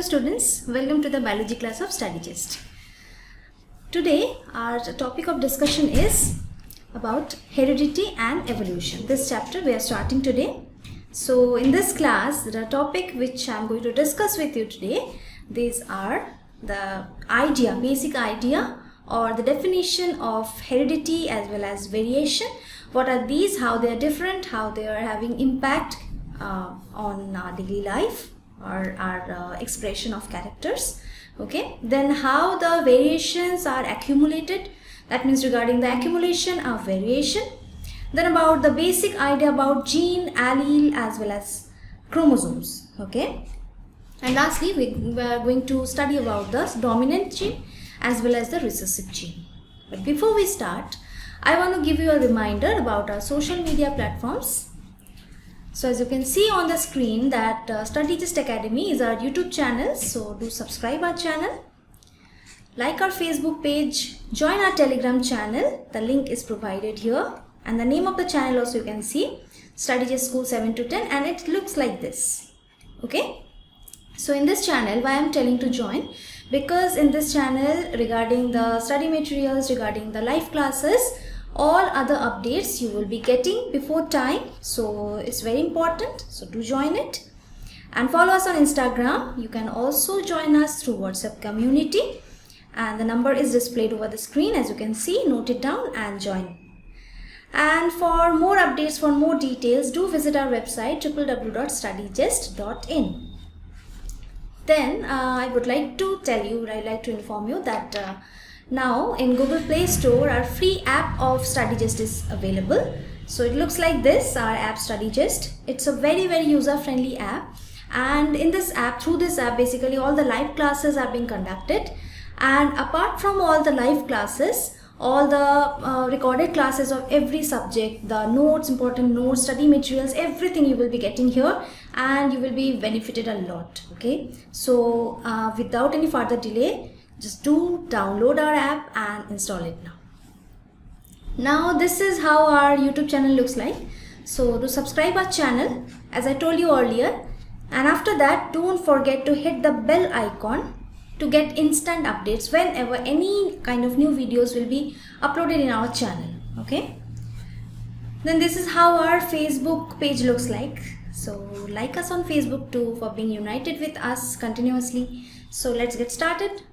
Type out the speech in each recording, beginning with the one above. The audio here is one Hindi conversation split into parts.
students, welcome to the biology class of StudyGist. Today our topic of discussion is about heredity and evolution. This chapter we are starting today. So in this class, the topic which I am going to discuss with you today, these are the basic idea or the definition of heredity as well as variation. What are these, how they are different, how they are having impact on our daily life or our expression of characters. Okay, then how the variations are accumulated, that means regarding the accumulation of variation. Then about the basic idea about gene, allele as well as chromosomes. Okay, and lastly we are going to study about the dominant gene as well as the recessive gene. But before we start, I want to give you a reminder about our social media platforms. So as you can see on the screen that StudyGist Academy is our YouTube channel, so do subscribe our channel, like our Facebook page, join our Telegram channel, the link is provided here, and the name of the channel also you can see, StudyGist School 7 to 10, and it looks like this. Okay, so in this channel, why I am telling to join, because in this channel regarding the study materials, regarding the live classes, all other updates you will be getting before time, so it's very important, so do join it. And follow us on Instagram. You can also join us through WhatsApp community, and the number is displayed over the screen, as you can see. Note it down and join. And for more updates, for more details, do visit our website www.studygist.in. Then I would like to inform you that now in Google Play Store, our free app of StudyGist is available. So it looks like this, our app StudyGist. It's a very user-friendly app, and in this app, through this app, basically all the live classes are being conducted, and apart from all the live classes, all the recorded classes of every subject, the notes, important notes, study materials, everything you will be getting here, and you will be benefited a lot. Okay, so without any further delay, just do download our app and install it now. Now this is how our YouTube channel looks like. So do subscribe our channel as I told you earlier, and after that don't forget to hit the bell icon to get instant updates whenever any kind of new videos will be uploaded in our channel. Okay, then this is how our Facebook page looks like. So like us on Facebook too for being united with us continuously. So let's get started.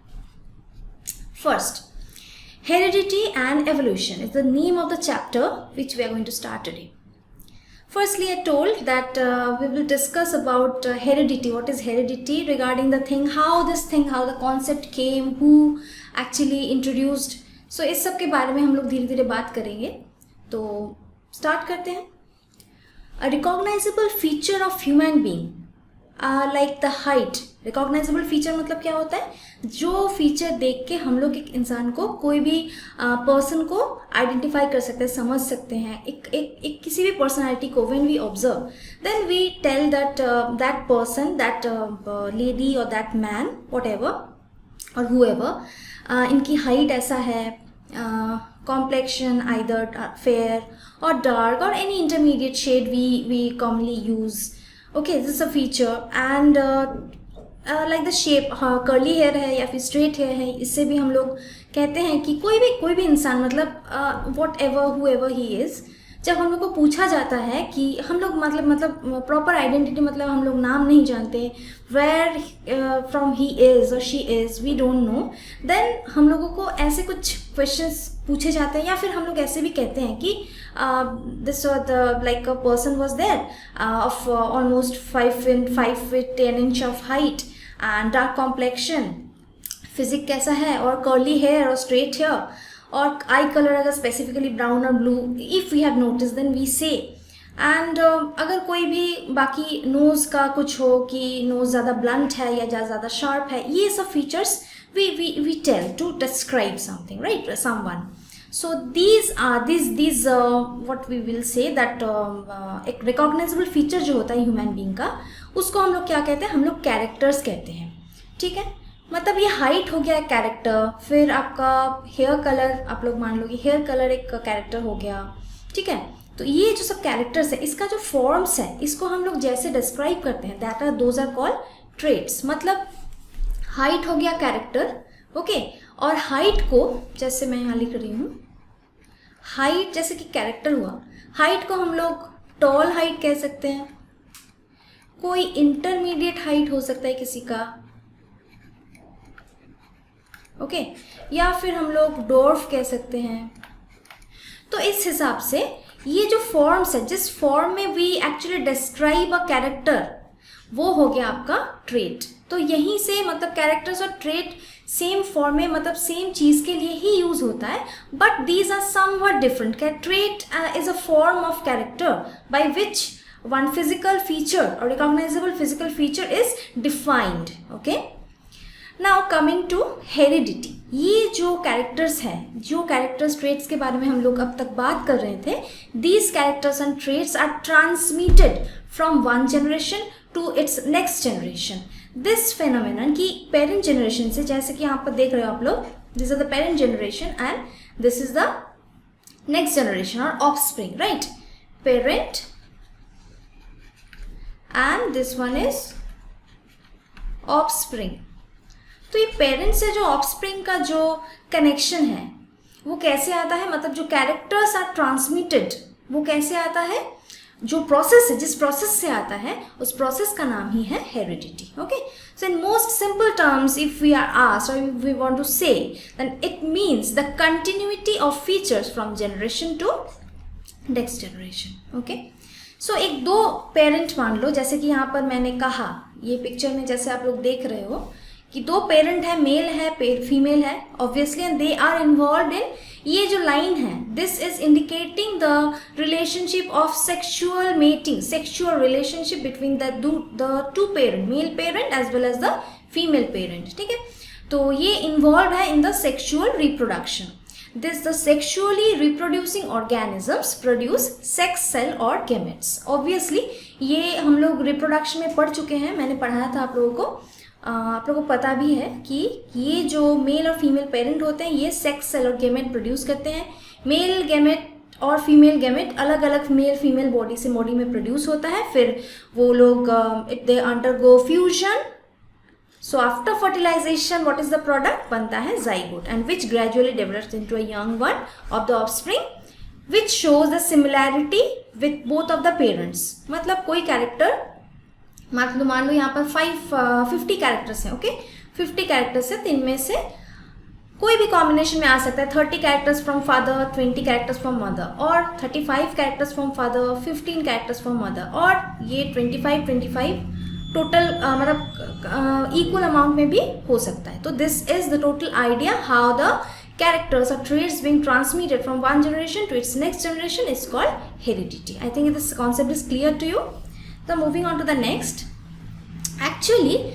First, heredity and evolution is the name of the chapter which we are going to start today. Firstly, I told that we will discuss about heredity. What is heredity? Regarding the thing, how the concept came, who actually introduced. So इस सब के बारे में हम लोग धीरे धीरे बात करेंगे. तो start करते हैं. A recognizable feature of human being, like the height. Recognisable feature मतलब क्या होता है? जो फीचर देख के हम लोग एक इंसान को, कोई भी पर्सन को आइडेंटिफाई कर सकते हैं, समझ सकते हैं, एक किसी भी पर्सनालिटी को. When we observe, then we tell that that person, that lady और दैट मैन, व्हाटएवर और हुएवर, इनकी हाइट ऐसा है, कॉम्प्लेक्शन आइदर फेयर और डार्क और any intermediate shade we commonly use. Okay, this is a feature. And like the shape, curly hair है या फिर स्ट्रेट हेयर है, इससे भी हम लोग कहते हैं कि कोई भी इंसान, मतलब whatever whoever he is, जब हम लोग को पूछा जाता है कि हम लोग मतलब प्रॉपर आइडेंटिटी, मतलब हम लोग नाम नहीं जानते, वेयर फ्रॉम ही इज़ और she is, we don't know, देन हम लोगों को ऐसे कुछ क्वेश्चंस पूछे जाते हैं, या फिर हम लोग ऐसे भी कहते हैं कि this like a person was there of almost 5 feet 10 inch of height and dark complexion, physique कैसा है, और कर्ली हेयर और स्ट्रेट हेयर, और आई कलर अगर स्पेसिफिकली ब्राउन और blue, if we have notice then we say. And अगर कोई भी बाकी नोज़ का कुछ हो कि नोज़ ज़्यादा ब्लंट है या ज़्यादा शार्प है, ये सब features we tell to describe something, right, someone. So these what we will say that एक recognizable feature जो होता है ह्यूमन बीइंग का, उसको हम लोग क्या कहते हैं? हम लोग कैरेक्टर्स कहते हैं. ठीक है, मतलब ये हाइट हो गया कैरेक्टर, फिर आपका हेयर कलर, आप लोग मान लो कि हेयर कलर एक कैरेक्टर हो गया. ठीक है, तो ये जो सब कैरेक्टर्स है, इसका जो फॉर्म्स है, इसको हम लोग जैसे डिस्क्राइब करते हैं, that are those are called traits. मतलब हाइट हो गया कैरेक्टर, ओके। और हाइट को जैसे मैं यहाँ लिख रही हूँ, हाइट जैसे कि कैरेक्टर हुआ, हाइट को हम लोग टॉल हाइट कह सकते हैं, कोई इंटरमीडिएट हाइट हो सकता है किसी का, ओके, या फिर हम लोग डॉर्फ कह सकते हैं। तो इस हिसाब से ये जो फॉर्म्स है, जिस फॉर्म में we actually describe a character, वो हो गया आपका ट्रेट। तो यहीं से मतलब कैरेक्टर्स और ट्रेट सेम फॉर्म में, मतलब सेम चीज़ के लिए ही यूज होता है, but these are something different. Trait is a form of character by which one physical feature or recognizable physical feature is defined, okay. Now coming to heredity, ये जो कैरेक्टर्स हैं, जो कैरेक्टर्स ट्रेट्स के बारे में हम लोग अब तक बात कर रहे थे, these characters and traits are transmitted from one generation to its next generation. This phenomenon की parent generation से, जैसे कि यहाँ पर देख रहे हो आप लोग, this is the parent generation and this is the next generation or offspring, right? Parent and this one is offspring. तो ये पेरेंट से जो ऑफस्प्रिंग का जो कनेक्शन है वो कैसे आता है, मतलब जो कैरेक्टर्स आर ट्रांसमिटेड वो कैसे आता है, जो प्रोसेस है, जिस प्रोसेस से आता है उस प्रोसेस का नाम ही है heredity, okay. So in most simple terms if we are asked और if we want to say, then it means the continuity of features from generation to next generation, okay. So एक दो पेरेंट मान लो, जैसे कि यहाँ पर मैंने कहा, ये पिक्चर में जैसे आप लोग देख रहे हो कि दो पेरेंट है, मेल है, फीमेल है, obviously, and they are involve in, ये जो लाइन है, this is indicating the relationship of sexual mating, sexual relationship between the two parent, male parent as well as the female parent, ठीक है। तो ये इन्वॉल्व है in the sexual reproduction. This the sexually reproducing organisms produce sex cell or gametes. Obviously ये हम लोग रिप्रोडक्शन में पढ़ चुके हैं, मैंने पढ़ाया था आप लोगों को, आप लोगों को पता भी है कि ये जो मेल और फीमेल पेरेंट होते हैं ये सेक्स सेल और गेमेट प्रोड्यूस करते हैं। मेल गेमेट और फीमेल गेमेट अलग अलग मेल फीमेल बॉडी से बॉडी में प्रोड्यूस होता है, फिर वो लोग they undergo fusion. So after fertilization, what is the product? बनता है zygote, and which gradually develops into a young one of the offspring, which shows the similarity with both of the parents. मतलब कोई कैरेक्टर, मान लो यहाँ पर 50 कैरेक्टर्स हैं, ओके, 50 कैरेक्टर्स है, तो इनमें से कोई भी कॉम्बिनेशन में आ सकता है। 30 characters from father, 20 characters from mother, और 35 characters from father, 15 characters from mother, और ये 25 टोटल मतलब इक्वल अमाउंट में भी हो सकता है। तो this is the total idea how the characters or traits being transmitted from one generation to its next generation is called heredity. I think this concept is clear to you. So moving on to the next, actually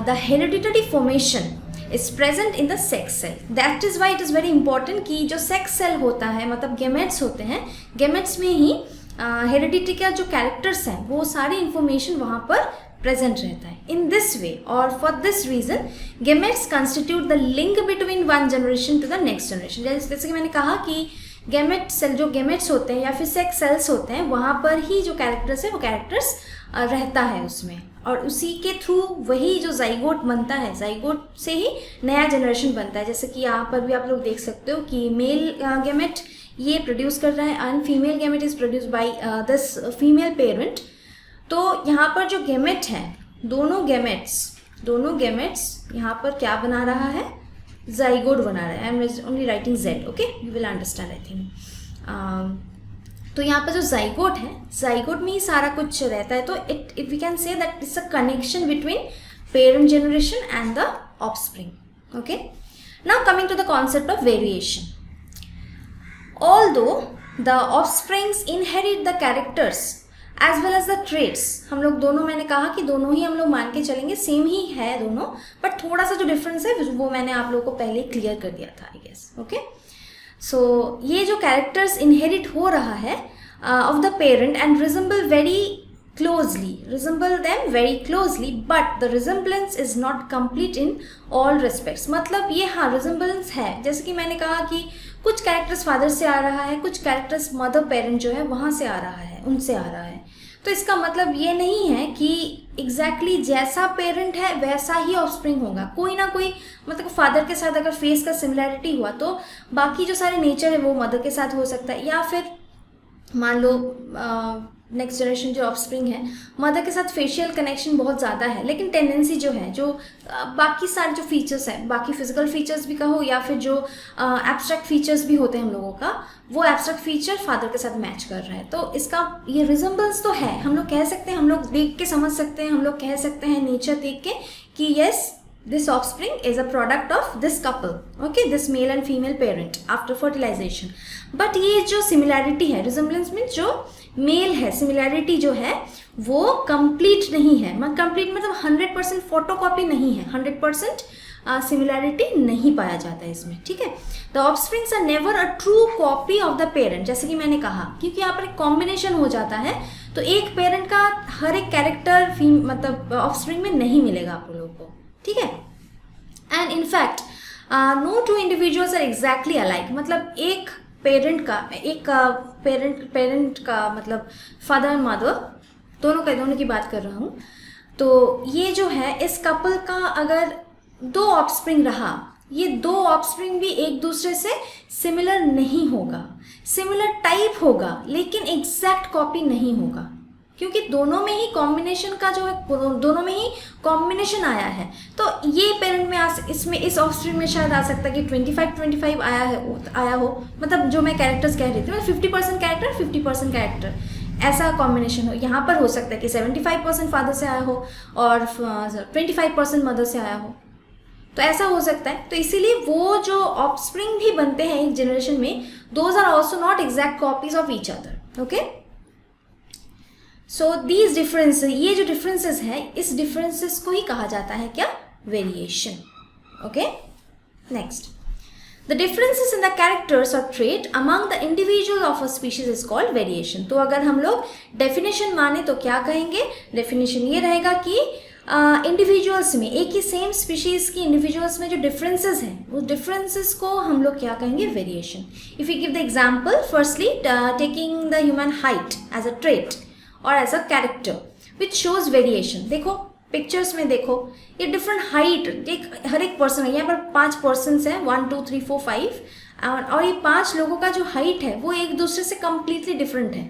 the hereditary formation is present in the sex cell. That is why it is very important कि जो sex cell होता है, मतलब gametes होते हैं, gametes में ही हेरिडिटी का जो कैरेक्टर्स हैं वो सारी इंफॉर्मेशन वहाँ पर प्रेजेंट रहता है। इन दिस वे और for this reason gametes constitute the link between one generation to the next generation. जैसे कि मैंने कहा कि गेमेट सेल, जो गेमेट्स होते हैं या फिर सेक्स सेल्स होते हैं, वहाँ पर ही जो कैरेक्टर्स है वो कैरेक्टर्स रहता है उसमें, और उसी के थ्रू वही जो जाइगोट बनता है, जाइगोट से ही नया जनरेशन बनता है। जैसे कि यहाँ पर भी आप लोग देख सकते हो कि मेल गेमेट ये प्रोड्यूस कर रहा है and female gamete is produce by this female parent. तो यहाँ पर जो गेमेट है, दोनों गेमेट्स यहाँ पर क्या बना रहा है, जाइगोट बना रहा है। I am only writing Z, okay, you will understand I think. तो यहाँ पर जो जाइगोट है, जाइगोट में ही सारा कुछ रहता है। तो it we can say that it's a connection between parent generation and the offspring, okay. Now coming to the concept of variation, although the offsprings inherit the characters as well as the traits, हम लोग दोनों, मैंने कहा कि दोनों ही हम लोग मान के चलेंगे, सेम ही है दोनों, बट थोड़ा सा जो डिफरेंस है वो मैंने आप लोगों को पहले क्लियर कर दिया था, आई गेस, ओके। सो ये जो कैरेक्टर्स इनहेरिट हो रहा है of the parent and resemble them very closely, but the resemblance is not complete in all respects. मतलब ये हाँ resemblance है, जैसे कि मैंने कहा कि कुछ कैरेक्टर्स फादर से आ रहा है, कुछ कैरेक्टर्स मदर पेरेंट जो है वहाँ से आ रहा है, उनसे आ रहा है, तो इसका मतलब ये नहीं है कि एग्जैक्टली जैसा पेरेंट है वैसा ही ऑफस्प्रिंग होगा। कोई ना कोई मतलब फादर के साथ अगर फेस का सिमिलैरिटी हुआ तो बाकी जो सारे नेचर है वो मदर के साथ हो सकता है, या फिर मान लो नेक्स्ट जनरेशन जो ऑफस्प्रिंग है मदर के साथ फेशियल कनेक्शन बहुत ज़्यादा है, लेकिन टेंडेंसी जो है जो बाकी सारे जो फीचर्स हैं, बाकी फिजिकल फीचर्स भी कहो या फिर जो एब्स्ट्रैक्ट फीचर्स भी होते हैं हम लोगों का, वो एब्स्ट्रैक्ट फीचर फादर के साथ मैच कर रहा है। तो इसका ये रिजेंबलेंस तो है, हम लोग कह सकते हैं, हम लोग देख के समझ सकते हैं, हम लोग कह सकते हैं नेचर देख के कि yes this offspring is a product of this couple, okay, this male and female parent after fertilization। but ये जो similarity है, resemblance में जो मेल है, similarity जो है वो complete नहीं है। complete मतलब 100% photocopy नहीं है, 100% similarity नहीं पाया जाता है इसमें, ठीक है। the offsprings are never a true copy of the parent, जैसे कि मैंने कहा, क्योंकि यहाँ पर एक कॉम्बिनेशन हो जाता है तो एक पेरेंट का हर एक कैरेक्टर मतलब ऑफस्प्रिंग में नहीं मिलेगा आप लोगों को, ठीक है। And in fact no two individuals are exactly alike, मतलब एक पेरेंट का मतलब फादर एंड मदर दोनों की बात कर रहा हूँ। तो ये जो है इस कपल का अगर 2 ऑफस्प्रिंग रहा, ये 2 ऑफस्प्रिंग भी एक दूसरे से सिमिलर नहीं होगा, सिमिलर टाइप होगा लेकिन एग्जैक्ट कॉपी नहीं होगा, क्योंकि दोनों में ही कॉम्बिनेशन का जो है, दोनों में ही कॉम्बिनेशन आया है। तो ये पेरेंट में इसमें इस ऑफस्प्रिंग में शायद आ सकता है कि 25-25 आया हो, मतलब जो मैं कैरेक्टर्स कह रही थी, मतलब 50% कैरेक्टर 50% कैरेक्टर ऐसा कॉम्बिनेशन हो। यहाँ पर हो सकता है कि 75% फादर से आया हो और 25% मदर से आया हो, तो ऐसा हो सकता है। तो इसीलिए वो जो ऑफस्प्रिंग भी बनते हैं एक जनरेशन में, those are also not exact copies of each other, okay. So these difference, ये जो डिफरेंसेस है, इस डिफरेंसेस को ही कहा जाता है क्या, variation, okay. Next, the differences in the characters और trait among the individual of a species is called variation. तो अगर हम लोग डेफिनेशन माने तो क्या कहेंगे, डेफिनेशन ये रहेगा कि इंडिविजुअल्स में, एक ही सेम स्पीशीज की इंडिविजुअल्स में जो डिफरेंसेस हैं, वो डिफरेंसेस को हम लोग क्या कहेंगे, variation. If you give the example, firstly taking the human height as a trait और as a character which shows variation. देखो पिक्चर्स में देखो, ये डिफरेंट हाइट, एक हर एक पर्सन है, यहाँ पर 5 पर्सन्स हैं, 1 2 3 4 5, और ये 5 लोगों का जो हाइट है वो एक दूसरे से कम्प्लीटली डिफरेंट है,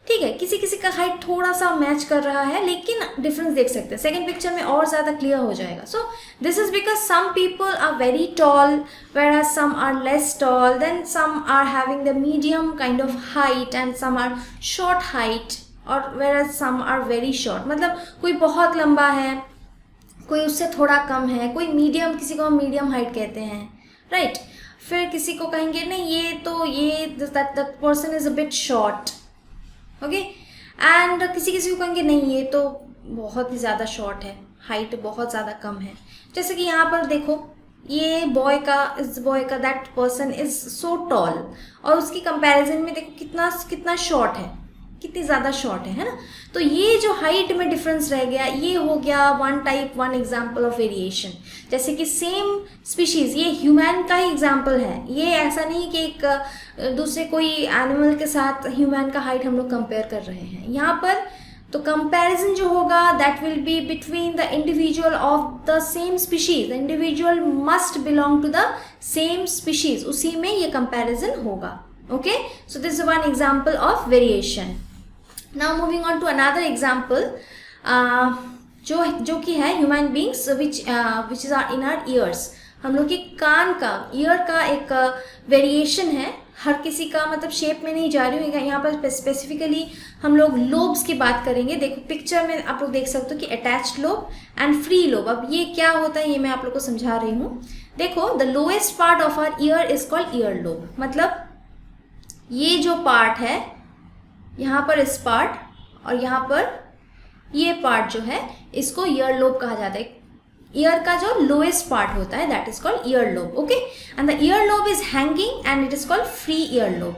ठीक है। किसी किसी का हाइट थोड़ा सा मैच कर रहा है लेकिन डिफरेंस देख सकते हैं, सेकेंड पिक्चर में और ज़्यादा क्लियर हो जाएगा। So this is because some people are very tall whereas some are less tall, then some are having the medium kind of height and some are short height, और whereas some are very short, मतलब कोई बहुत लंबा है, कोई उससे थोड़ा कम है, कोई मीडियम, किसी को हम मीडियम हाइट कहते हैं, राइट। फिर किसी को कहेंगे नहीं ये that person is a bit short, okay. And किसी को कहेंगे नहीं ये तो बहुत ही ज़्यादा शॉर्ट है, हाइट बहुत ज़्यादा कम है। जैसे कि यहाँ पर देखो, ये इस बॉय का that person is so tall, और उसकी कंपैरिजन में देखो कितना शॉर्ट है, कितनी ज़्यादा शॉर्ट है ना। तो ये जो हाइट में डिफरेंस रह गया, ये हो गया वन एग्जाम्पल ऑफ वेरिएशन। जैसे कि सेम स्पीशीज़, ये ह्यूमन का ही एग्जाम्पल है, ये ऐसा नहीं कि एक दूसरे कोई एनिमल के साथ ह्यूमन का हाइट हम लोग कंपेयर कर रहे हैं यहाँ पर। तो कंपैरिजन जो होगा that will be between the individual of the same species, the individual must belong to the same species, उसी में ये कंपैरिजन होगा, okay. So this is one example of variation. Now moving on to another example, जो कि है human beings which is in our ears, हम लोग के कान का, ईयर का एक वेरिएशन है। हर किसी का मतलब शेप में नहीं जा रही हूँ, यहाँ पर स्पेसिफिकली हम लोग लोब्स की बात करेंगे। देखो पिक्चर में आप लोग देख सकते हो कि attached lobe and free lobe. अब ये क्या होता है ये मैं आप लोग को समझा रही हूँ। देखो the lowest part of our ear is called ear lobe, मतलब ये जो पार्ट है यहाँ पर इस पार्ट और यहाँ पर ये पार्ट जो है इसको ईयर लोब कहा जाता है। ईयर का जो लोएस्ट पार्ट होता है that is called ear lobe, okay. And the year lobe is hanging and it is called free ear lobe.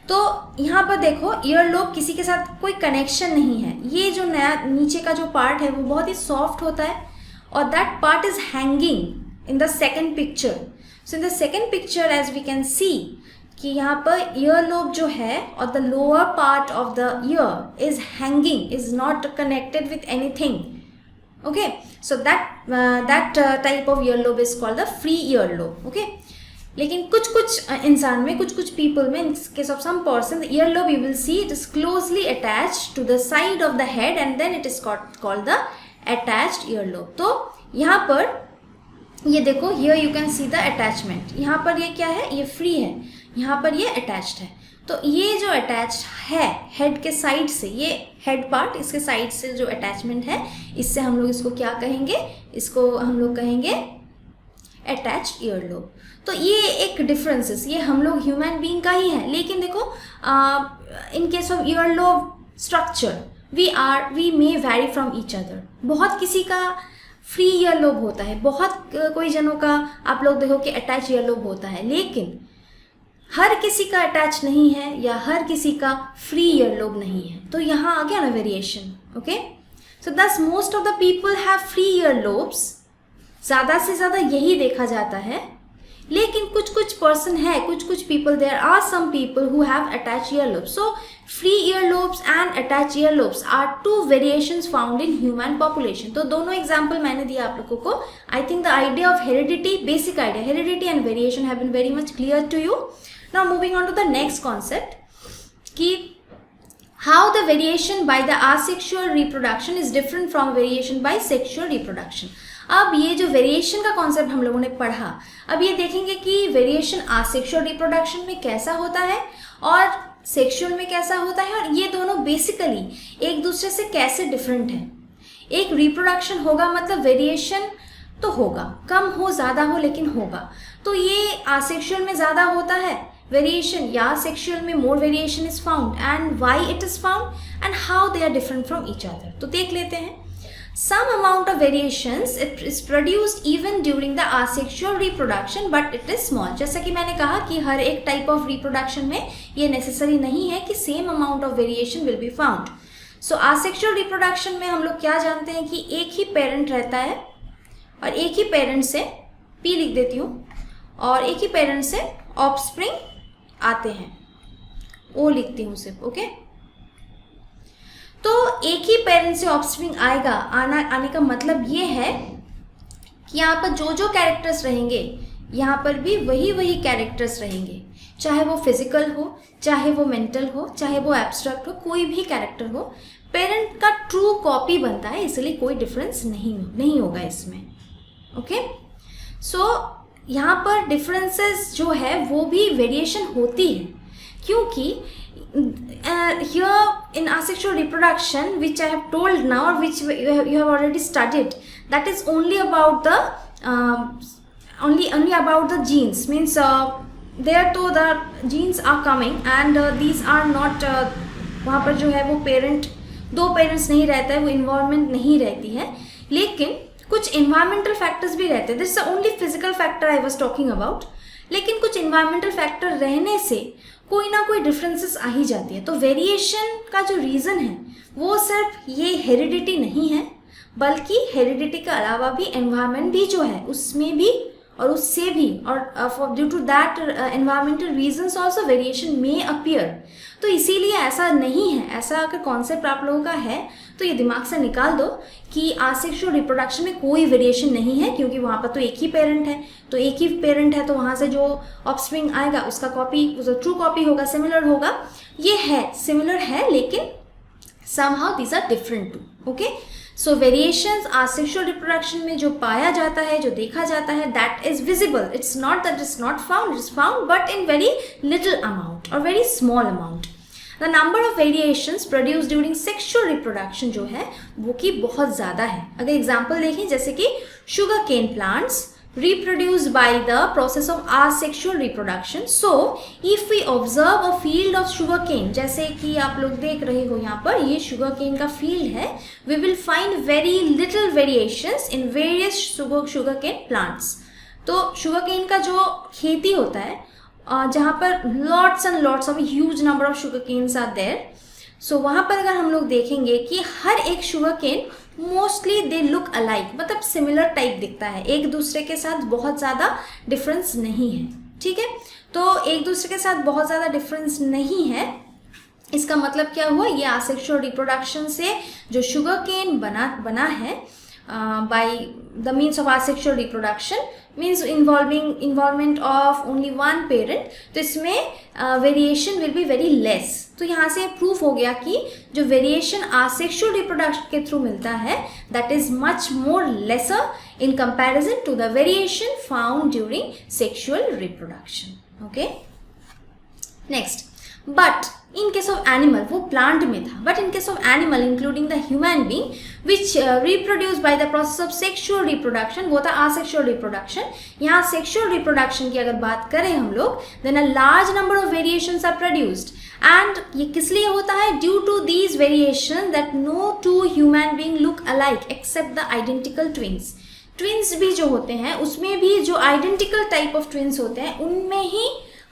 तो यहाँ पर देखो ईयर लोब किसी के साथ कोई कनेक्शन नहीं है। ये जो नया नीचे का जो पार्ट है वो बहुत ही सॉफ्ट होता है और that part is hanging in the second picture. So in the second picture as we can see कि यहाँ पर ईयर लोब जो है और the lower part of the ear is hanging, is not connected with anything. Okay, so that type of ear lobe is called the free ear lobe. Okay, लेकिन कुछ इंसान में, कुछ पीपल में, in case of some person, the ear lobe you will see it is closely attached to the side of the head and then it is called the attached ear lobe. तो यहाँ पर ये देखो, here you can see the attachment. यहाँ पर ये क्या है, ये फ्री है, यहाँ पर ये अटैच्ड है. तो ये जो अटैच्ड है हेड के साइड से, ये हेड पार्ट, इसके साइड से जो अटैचमेंट है, इससे हम लोग इसको क्या कहेंगे, इसको हम लोग कहेंगे अटैच्ड ईयर लोब. तो ये एक डिफरेंसेस, ये हम लोग ह्यूमन बीइंग का ही है. लेकिन देखो, in case of ear lobe structure we may vary from each other. बहुत किसी का फ्री ईयर लोब होता है, बहुत कोई जनों का आप लोग देखो कि अटैच ईयर लोब होता है, लेकिन हर किसी का अटैच नहीं है या हर किसी का फ्री ईयर लोब नहीं है. तो यहाँ आ गया ना वेरिएशन. ओके, सो दस most of the people have free ear lobes. ज़्यादा से ज़्यादा यही देखा जाता है. लेकिन कुछ पर्सन है, कुछ people, there are some people who have attach ear lobes. So free ear lobes and attach ear lobes are two variations found in human population. तो दोनों एग्जाम्पल मैंने दिया आप लोगों को. I think the idea of heredity, basic idea, heredity and variation have been very much clear to you. Now moving on to the next concept कि how the variation by the asexual reproduction is different from variation by sexual reproduction. अब ये जो वेरिएशन का कॉन्सेप्ट हम लोगों ने पढ़ा, अब ये देखेंगे कि वेरिएशन आसेक्सुअल रिप्रोडक्शन में कैसा होता है और सेक्सुअल में कैसा होता है, और ये दोनों बेसिकली एक दूसरे से कैसे डिफरेंट है. एक रिप्रोडक्शन होगा मतलब वेरिएशन तो होगा, कम हो ज़्यादा हो लेकिन होगा. तो ये आसेक्सुअल में ज़्यादा होता है वेरिएशन, या सेक्सुअल में more variation is found, and why it is found and how they are different from each other. तो देख लेते हैं. Some amount of variations it is produced even during the asexual reproduction but it is small. जैसा कि मैंने कहा कि हर एक टाइप ऑफ रिप्रोडक्शन में ये नेसेसरी नहीं है कि same amount of variation will be found. So asexual reproduction में हम लोग क्या जानते हैं कि एक ही पेरेंट रहता है और एक ही पेरेंट से, पी लिख देती हूँ, और एक ही पेरेंट से ऑफस्प्रिंग आते हैं, ओ लिखती हूँ सिर्फ. ओके, तो एक ही पेरेंट से ऑफस्प्रिंग आएगा. आने का मतलब ये है कि यहाँ पर जो कैरेक्टर्स रहेंगे यहाँ पर भी वही कैरेक्टर्स रहेंगे, चाहे वो फिजिकल हो, चाहे वो मेंटल हो, चाहे वो एब्स्ट्रैक्ट हो, कोई भी कैरेक्टर हो, पेरेंट का ट्रू कॉपी बनता है, इसलिए कोई डिफरेंस नहीं होगा इसमें. ओके, सो यहाँ पर डिफरेंसेस जो है वो भी वेरिएशन होती है, क्योंकि here in asexual reproduction, which I have told now, or which you have already studied, that is only about the only about the genes. Means there तो the genes are coming and these are not वहाँ पर जो है वो दो पेरेंट्स नहीं रहता है, वो इन्वायरमेंट नहीं रहती है, लेकिन कुछ इन्वायरमेंटल फैक्टर्स भी रहते हैं. This is only physical factor I was talking about. लेकिन कुछ इन्वायरमेंटल फैक्टर रहने से कोई ना कोई डिफरेंसेस आ ही जाती है. तो वेरिएशन का जो रीज़न है वो सिर्फ ये हेरिडिटी नहीं है, बल्कि हेरिडिटी के अलावा भी एनवायरनमेंट भी जो है उसमें भी और उससे भी, और due to that environmental reasons also variation may appear. तो इसीलिए ऐसा नहीं है, ऐसा अगर कॉन्सेप्ट आप लोगों का है तो ये दिमाग से निकाल दो कि आसेक्सुअल रिप्रोडक्शन में कोई वेरिएशन नहीं है, क्योंकि वहाँ पर तो एक ही पेरेंट है. तो एक ही पेरेंट है तो वहाँ से जो ऑफस्प्रिंग आएगा उसका कॉपी, उसका ट्रू कॉपी होगा, सिमिलर होगा. ये है सिमिलर है, लेकिन somehow these are different too. Okay, so variations asexual reproduction में जो पाया जाता है, जो देखा जाता है, that is visible. It's not that it's not found, it's found but in very little amount or very small amount. The number of variations produced during sexual reproduction जो है वो की बहुत ज़्यादा है. अगर एग्जाम्पल देखें जैसे कि sugar cane plants reproduced by the process of asexual reproduction. So if we observe a field of sugar cane, जैसे कि आप लोग देख रहे हो यहाँ पर ये sugar cane का field है, we will find very little variations in various sugar cane plants. तो sugar cane का जो खेती होता है जहाँ पर lots and lots of huge number of sugar canes are there. So वहाँ पर अगर हम लोग देखेंगे कि हर एक sugar cane mostly they look alike, मतलब सिमिलर टाइप दिखता है, एक दूसरे के साथ बहुत ज़्यादा डिफरेंस नहीं है. ठीक है, तो एक दूसरे के साथ बहुत ज़्यादा डिफरेंस नहीं है। इसका मतलब क्या हुआ, ये आसेक्सुअल रिप्रोडक्शन से जो शुगर केन बना है by the means of asexual reproduction means involvement of only one parent, तो इसमें variation will be very less। तो यहाँ से प्रूफ हो गया कि जो वेरिएशन asexual reproduction के थ्रू मिलता है that is much more lesser in comparison to the variation found during sexual reproduction। okay, next, but in case of animal, वो plant में था, but in case of animal including the human being which reproduce by the process of sexual reproduction, वो था asexual reproduction। यहाँ sexual reproduction की अगर बात करें हम लोग, then a large number of variations are produced, and ये किस लिए होता है, due to these variations that no two human being look alike except the identical twins। Twins भी जो होते हैं उसमें भी जो आइडेंटिकल टाइप ऑफ ट्विन्स होते हैं उनमें ही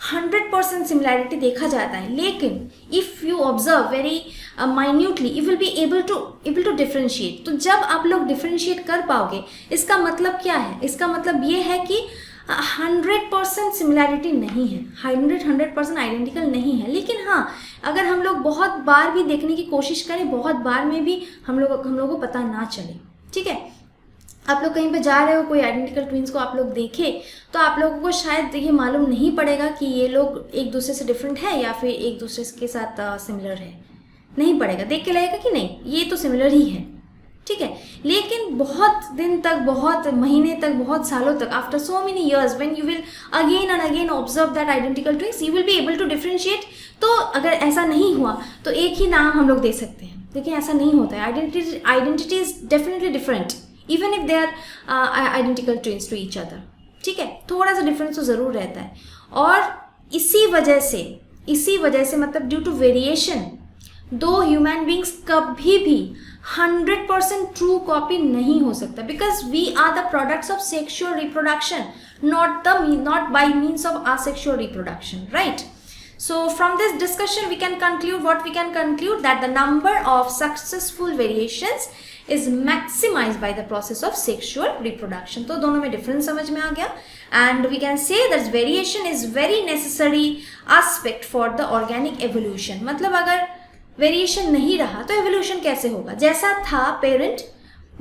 100% सिमिलैरिटी देखा जाता है, लेकिन if you observe very minutely you will be able to differentiate. तो जब आप लोग डिफ्रेंशिएट कर पाओगे, इसका मतलब क्या है, इसका मतलब ये है कि 100% सिमिलैरिटी नहीं है, 100% आइडेंटिकल नहीं है, लेकिन हाँ अगर हम लोग बहुत बार भी देखने की कोशिश करें, बहुत बार में भी हम लोगों को पता ना चले। ठीक है, आप लोग कहीं पे जा रहे हो, कोई आइडेंटिकल ट्विन्स को आप लोग देखें तो आप लोगों को शायद ये मालूम नहीं पड़ेगा कि ये लोग एक दूसरे से डिफरेंट है या फिर एक दूसरे के साथ सिमिलर है, नहीं पड़ेगा, देख के लगेगा कि नहीं ये तो सिमिलर ही है। ठीक है, लेकिन बहुत दिन तक, बहुत महीने तक, बहुत सालों तक, after so many years when you will again and again observe that identical twins, you will be able to differentiate. तो अगर ऐसा नहीं हुआ तो एक ही नाम हम लोग दे सकते हैं, लेकिन ऐसा नहीं होता है। Identity is definitely different even if they are identical twins to each other. ठीक है, थोड़ा सा डिफरेंस तो ज़रूर रहता है, और इसी वजह से मतलब ड्यू टू वेरिएशन दो ह्यूमन बींग्स कभी भी 100% ट्रू कॉपी नहीं हो सकता, because we are the products of sexual reproduction, not by means of asexual reproduction, right? So from this discussion we can conclude that the number of successful variations is maximized by the process of sexual reproduction। तो दोनों में डिफरेंस समझ में आ गया, and we can say that variation is very necessary aspect for the organic evolution। मतलब अगर वेरिएशन नहीं रहा तो एवोल्यूशन कैसे होगा, जैसा था पेरेंट,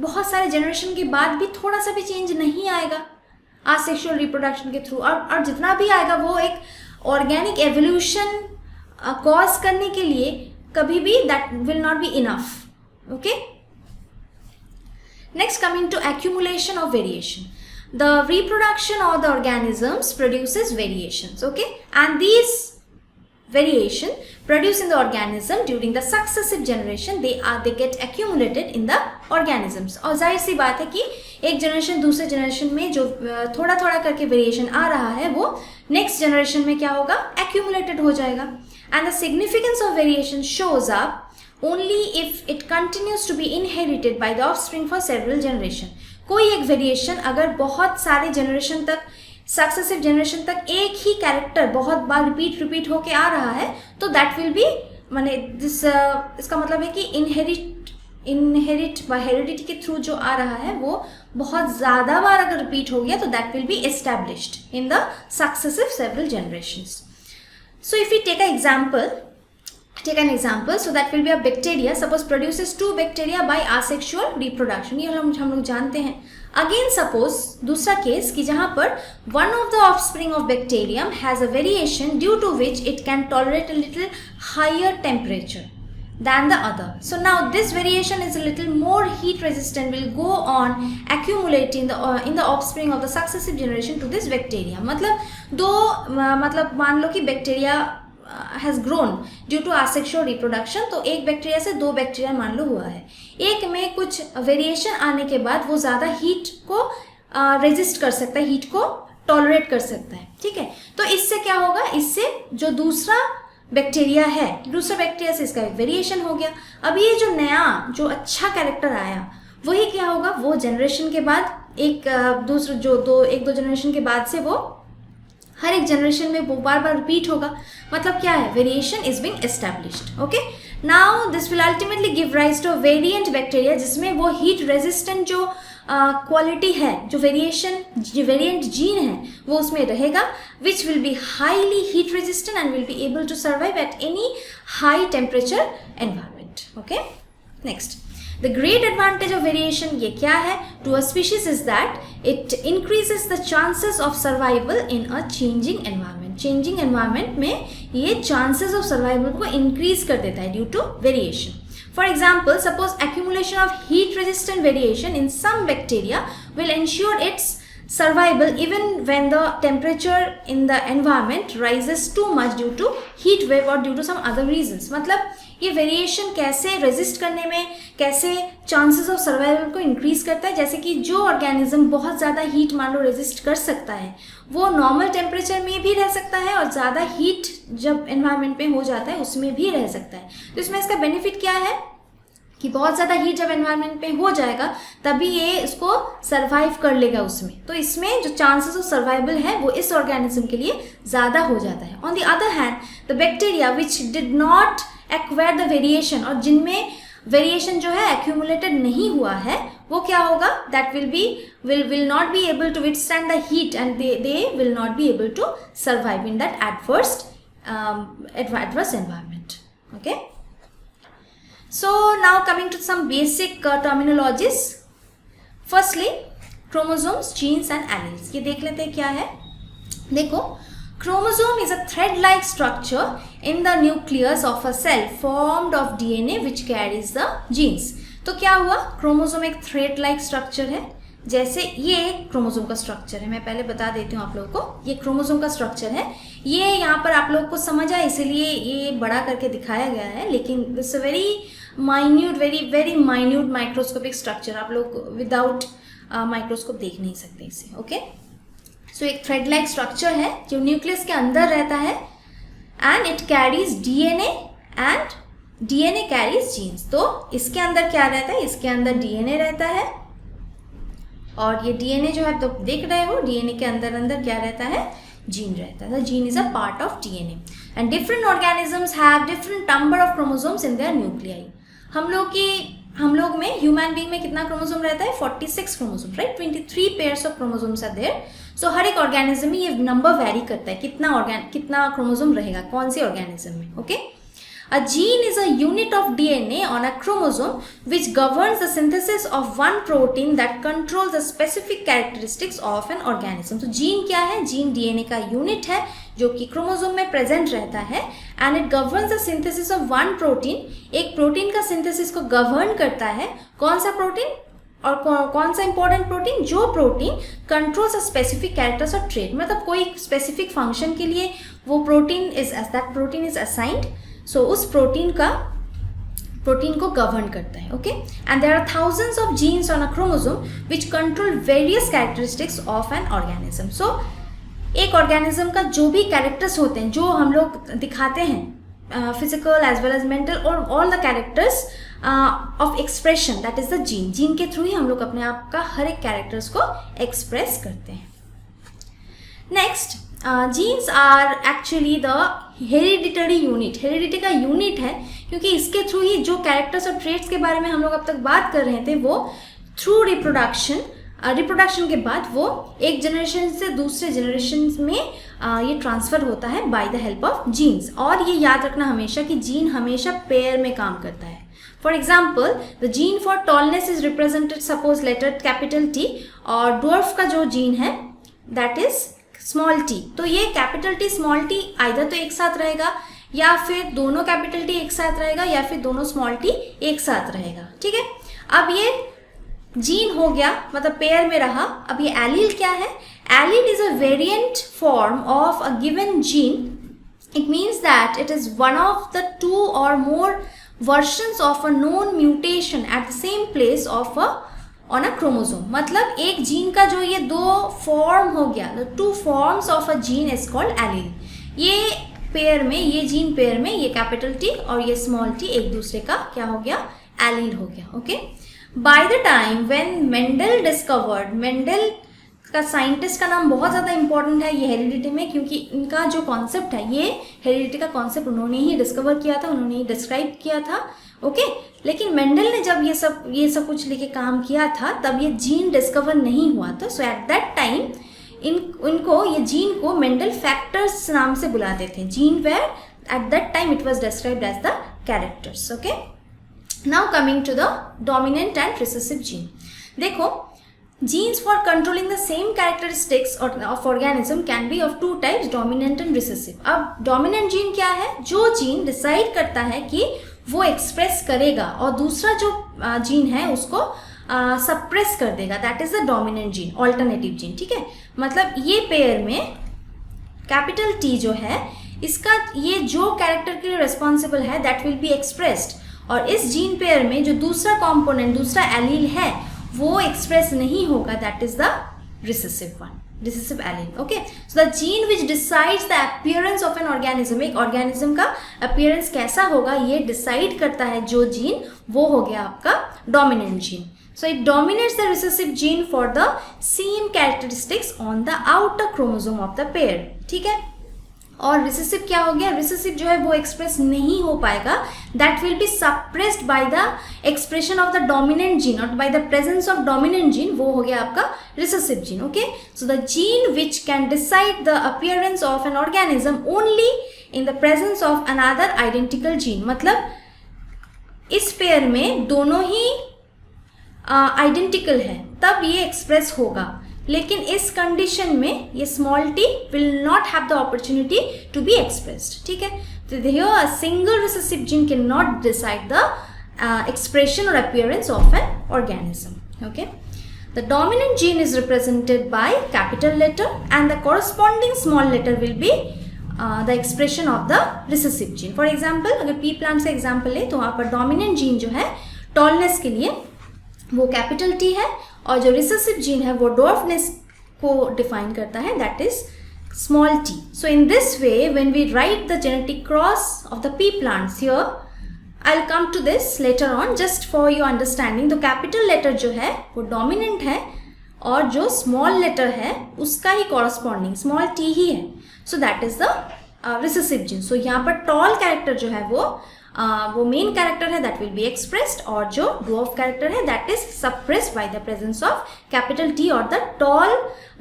बहुत सारे जनरेशन के बाद भी थोड़ा सा भी चेंज नहीं आएगा आसेक्सुअल रिप्रोडक्शन के थ्रू, और जितना भी आएगा वो एक ऑर्गेनिक एवोल्यूशन कॉज करने के लिए कभी भी that will not be enough. Okay, next coming to accumulation of variation, the reproduction of the organisms produces variations, okay, and these variation produced in the organism during the successive generation they get accumulated in the organisms। और जाहिर सी बात है कि एक जनरेशन दूसरे जनरेशन में जो थोड़ा थोड़ा करके वेरिएशन आ रहा है वो नेक्स्ट जनरेशन में क्या होगा, accumulated हो जाएगा। and the significance of variation shows up only if it continues to be inherited by the offspring for several generation। कोई एक वेरिएशन अगर बहुत सारे जनरेशन तक, सक्सेसिव जनरेशन तक एक ही कैरेक्टर बहुत बार रिपीट होके आ रहा है, तो दैट विल बी माने इसका मतलब है कि इनहेरिट बाय हेरिडिटी के थ्रू जो आ रहा है वो बहुत ज़्यादा बार अगर रिपीट हो गया तो that will be established in the successive several generations. So if you take an example, so that will be a bacteria suppose produces 2 bacteria by asexual reproduction, ये हम लोग जानते हैं। Again suppose दूसरा केस कि जहाँ पर one of the offspring of bacterium has a variation due to which it can tolerate a little higher temperature than the other, so now this variation is a little more heat resistant, will go on accumulating in the offspring of the successive generation to this bacteria। मतलब मान लो कि bacteria has grown due to asexual reproduction, तो एक बैक्टीरिया से 2 बैक्टीरिया मान लो हुआ है, एक में कुछ वेरिएशन आने के बाद वो ज़्यादा हीट को रेजिस्ट कर सकता है, हीट को टॉलरेट कर सकता है। ठीक है, तो इससे क्या होगा, इससे जो दूसरा बैक्टीरिया है, दूसरा बैक्टीरिया से इसका एक वेरिएशन हो गया। अब ये जो नया जो अच्छा कैरेक्टर आया वही क्या होगा, वो जनरेशन के बाद एक दो जनरेशन के बाद से वो हर एक जनरेशन में वो बार बार रिपीट होगा। मतलब क्या है, variation is being established. Okay, now this will ultimately give rise to variant bacteria, जिसमें वो हीट रेजिस्टेंट जो क्वालिटी है, जो वेरिएंट जीन है वो उसमें रहेगा, which will be highly heat resistant and will be able to survive at any high temperature environment. Okay, next, the great advantage of variation ये क्या है to a species is that it increases the chances of survival in a changing environment. Changing environment में ये चांसेस ऑफ सर्वाइवल को इंक्रीज कर देता है due to variation. For example, suppose accumulation of heat-resistant variation in some bacteria will ensure its survival even when the temperature in the environment rises too much due to heat wave or due to some other reasons. मतलब ये वेरिएशन कैसे रेजिस्ट करने में, कैसे चांसेस ऑफ सर्वाइवल को इंक्रीज करता है. जैसे कि जो ऑर्गेनिज्म बहुत ज़्यादा हीट मान लो रेजिस्ट कर सकता है, वो नॉर्मल टेम्परेचर में भी रह सकता है और ज़्यादा हीट जब एनवायरनमेंट में हो जाता है उसमें भी रह सकता है. तो इसमें इसका बेनिफिट क्या है कि बहुत ज़्यादा हीट जब एनवायरनमेंट में हो जाएगा तभी ये इसको सर्वाइव कर लेगा उसमें. तो इसमें जो चांसेस ऑफ सर्वाइवल है वो इस ऑर्गेनिज्म के लिए ज़्यादा हो जाता है. On the other hand, the bacteria which did not acquire the variation, और जिनमें वेरिएशन जो है एक्यूमुलेटेड नहीं हुआ है, वो क्या होगा, that will not be able to withstand the heat and they will not be able to survive in that adverse environment. Okay. So now coming to some basic terminologies. Firstly, chromosomes, genes and alleles. ये देख लेते हैं क्या है. देखो, chromosome is a thread-like structure in the nucleus of a cell formed of DNA which carries the genes. तो क्या हुआ, क्रोमोसोम एक थ्रेड-लाइक स्ट्रक्चर है. जैसे ये क्रोमोसोम का स्ट्रक्चर है, मैं पहले बता देती हूँ आप लोगों को. ये क्रोमोसोम का स्ट्रक्चर है, ये यहाँ पर आप लोग को समझ आए इसलिए ये बड़ा करके दिखाया गया है, लेकिन this a very minute microscopic structure. आप लोग विदाउट माइक्रोस्कोप देख नहीं सकते इसे. ओके, सो एक थ्रेड लाइक स्ट्रक्चर है जो न्यूक्लियस के अंदर रहता है and it carries DNA and DNA carries genes. तो इसके अंदर क्या रहता है, इसके अंदर डीएनए रहता है और ये डीएनए जो है तो देख रहे हो, डीएनए के अंदर क्या रहता है, जीन रहता है. Gene is a part of DNA and different organisms have different number of chromosomes in their nuclei. हम लोग में, ह्यूमन बीइंग में कितना क्रोमोसोम रहता है, 46 chromosome, right. 23 pairs of chromosomes are there. So हर एक ऑर्गेनिज्म में ये नंबर वेरी करता है, कितना क्रोमोसोम रहेगा कौन से ऑर्गेनिज्म में. Okay, a gene is a unit of DNA on a chromosome which governs the synthesis of one protein that controls the specific characteristics of an organism. तो जीन क्या है, जीन डीएनए का यूनिट है जो कि क्रोमोसोम में प्रेजेंट रहता है and it governs the synthesis of one protein. एक प्रोटीन का सिंथेसिस को गवर्न करता है. कौन सा प्रोटीन और कौन सा इंपॉर्टेंट प्रोटीन, जो protein controls a specific characters और ट्रेट. मतलब कोई स्पेसिफिक फंक्शन के लिए वो प्रोटीन इज असाइंड. सो उस प्रोटीन को गवर्न करता है. Okay, and there are thousands of genes on a chromosome which control various characteristics of an organism. So एक ऑर्गेनिज्म का जो भी कैरेक्टर्स होते हैं, जो हम लोग दिखाते हैं, physical as well as mental, और all the characters of expression, that is the gene. Gene के थ्रू ही हम लोग अपने आप का हर एक कैरेक्टर्स को एक्सप्रेस करते हैं. Next, genes are actually the hereditary unit. Heredity का यूनिट है क्योंकि इसके थ्रू ही जो कैरेक्टर्स और ट्रेट्स के बारे में हम लोग अब तक बात कर रहे थे, वो थ्रू रिप्रोडक्शन के बाद वो एक जनरेशन से दूसरे जनरेशन में ये ट्रांसफ़र होता है by the help of genes. और ये याद रखना हमेशा कि जीन हमेशा पेयर में काम करता है. For example, the gene for tallness is represented, suppose letter capital T, और ड्वार्फ का जो जीन है दैट इज स्मॉल टी. तो ये capital T small T either तो एक साथ रहेगा, या फिर दोनों कैपिटल टी एक साथ रहेगा, या फिर दोनों स्मॉल टी एक साथ रहेगा. ठीक है, अब ये जीन हो गया, मतलब पेयर में रहा. अब ये एलील क्या है, allele is a variant form of a given gene. It means that it is one of the 2 or more versions of a known mutation at the same place of a on a chromosome. मतलब एक जीन का जो ये 2 फॉर्म हो गया, the 2 forms of a gene is called allele. ये पेयर में, ये जीन पेयर में, ये कैपिटल टी और ये स्मॉल टी एक दूसरे का क्या हो गया, एलील हो गया. Okay, by the time when Mendel discovered, Mendel का साइंटिस्ट का नाम बहुत ज़्यादा इंपॉर्टेंट है ये हेरिडिटी में, क्योंकि इनका जो कॉन्सेप्ट है, ये हेरिडिटी का कॉन्सेप्ट उन्होंने ही डिस्कवर किया था, उन्होंने ही डिस्क्राइब किया था. ओके लेकिन मेंडल ने जब ये सब कुछ लेके काम किया था तब ये जीन डिस्कवर नहीं हुआ था. सो एट दैट टाइम इनको ये जीन को मेंडल फैक्टर्स नाम से बुलाते थे. Gene were at that time it was described as the characters. Okay now coming to the dominant and recessive gene. देखो genes for controlling the same characteristics of organism can be of two types, dominant and recessive. अब dominant gene क्या है? जो जीन डिसाइड करता है कि वो एक्सप्रेस करेगा और दूसरा जो जीन है उसको सप्रेस कर देगा, that is the dominant gene, alternative gene. ठीक है, मतलब ये पेयर में कैपिटल T जो है इसका ये जो कैरेक्टर के लिए रिस्पॉन्सिबल है दैट विल बी एक्सप्रेस्ड, और इस जीन पेयर में जो दूसरा कॉम्पोनेंट दूसरा एलील है वो एक्सप्रेस नहीं होगा, that is the recessive one, recessive allele. Okay so the gene which decides the appearance of an organism, एक ऑर्गेनिज्म का अपीयरेंस कैसा होगा ये डिसाइड करता है जो जीन, वो हो गया आपका dominant gene. So it dominates the recessive gene for the same characteristics on the outer chromosome of the pair. ठीक है, और रिसेसिव क्या हो गया? रिसेसिव जो है वो एक्सप्रेस नहीं हो पाएगा, that will be suppressed by the expression of the dominant gene और by the presence of dominant gene, वो हो गया आपका recessive gene. Okay so the gene which can decide the appearance of an organism only in the presence of another identical gene. मतलब इस पेयर में दोनों ही आइडेंटिकल है तब ये एक्सप्रेस होगा, लेकिन इस कंडीशन में ये small t will not have the opportunity to be expressed. ठीक है, तो here a single recessive gene can not decide the expression or appearance of an organism. Okay, the dominant gene is represented by capital letter and the corresponding small letter will be the expression of the recessive gene. For example, अगर pea plant से example ले तो वहाँ पर dominant gene जो है tallness के लिए वो कैपिटल T है, और जो रिसेसिव जीन है वो डॉर्फनेस को डिफाइन करता है, that is small t. So in this way when we write the genetic cross of the pea plants, here I will come to this later on just for your understanding. तो कैपिटल लेटर जो है वो डोमिनेंट है और जो स्मॉल लेटर है उसका ही कॉरस्पॉन्डिंग स्मॉल t ही है, so that is the recessive gene. So यहाँ पर टॉल कैरेक्टर जो है वो मेन कैरेक्टर है, दैट विल बी एक्सप्रेस्ड, और जो ड्वार्फ कैरेक्टर है that is suppressed by the presence of capital T और the tall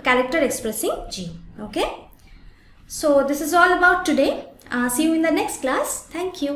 character expressing gene. Okay, so this is all about today. See you in the next class. Thank you.